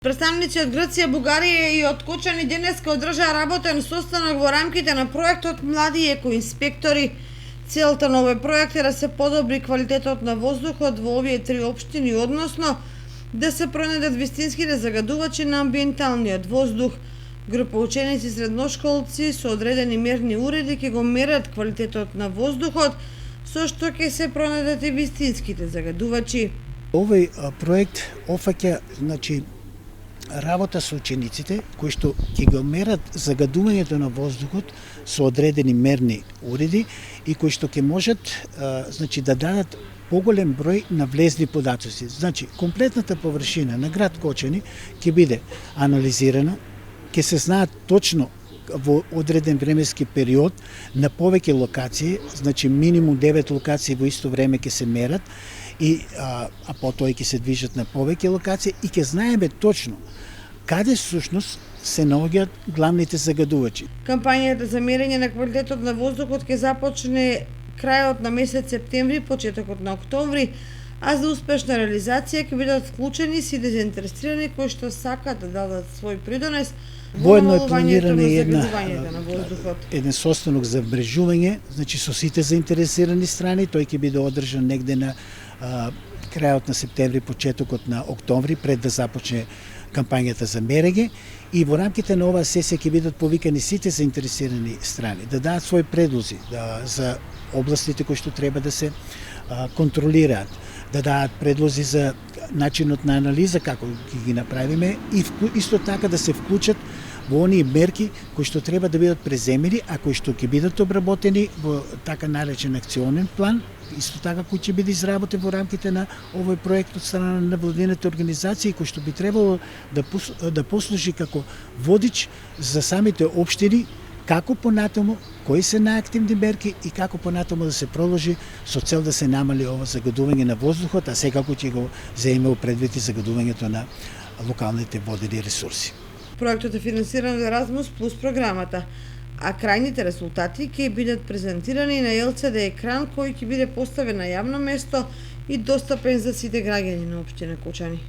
Представници од Грција, Бугарија и од Кочани денеска одржаа работен состанок во рамките на проектот Млади екоинспектори. Целта на овој проект е да се подобри квалитетот на воздухот во овие три општини, односно да се пронајдат вистинските загадувачи на амбиенталниот воздух. Група ученици и средношколци со одредени мерни уреди ќе го мерат квалитетот на воздухот, со што ќе се пронајдат и вистинските загадувачи. Овој проект офаќа, работа со учениците кои што ќе го мерат загадувањето на воздухот со одредени мерни уреди и кои што ќе можат да дадат поголем број на влезли податоци. Комплетната површина на град Кочани ќе биде анализирана, ќе се знаат точно во одреден временски период на повеќе локации, минимум 9 локации во исто време ќе се мерат а потоа ќе се движат на повеќе локации и ќе знаеме точно каде всушност се наоѓаат главните загадувачи. Кампањата за мерење на квалитетот на воздухот ќе започне крајот на месец септември, почетокот на октомври, а за успешна реализација ќе бидат вклучени сите заинтересирани кои што сакаат да дадат свој придонес Воедно е планирана еден состанок за мрежување, со сите заинтересирани страни. Тој ќе биде одржан негде на крајот на септември, почетокот на октомври, пред да започне кампањата за мерење. И во рамките на оваа сесија ќе бидат повикани сите заинтересирани страни да дадат своји предлози за областите кои што треба да се контролираат, да дадат предлози за начинот на анализа како ќе ги направиме и исто така да се вклучат во оние мерки кои што треба да бидат преземени, а кои што ќе бидат обработени во така наречен акционен план, исто така кој ќе биде изработен во рамките на овој проект од страна на невладините организации, кој што би требало да послужи како водич за самите општини, како понатаму, кои се најактивни мерки и како понатаму да се продолжи со цел да се намали ова загадување на воздухот, а секако ќе го земе предвид и загадувањето на локалните водени ресурси. Проектот е финансиран од Еразмус плюс програмата, а крајните резултати ќе бидат презентирани на LCD екран кој ќе биде поставен на јавно место и достапен за сите граѓани на општина Кочани.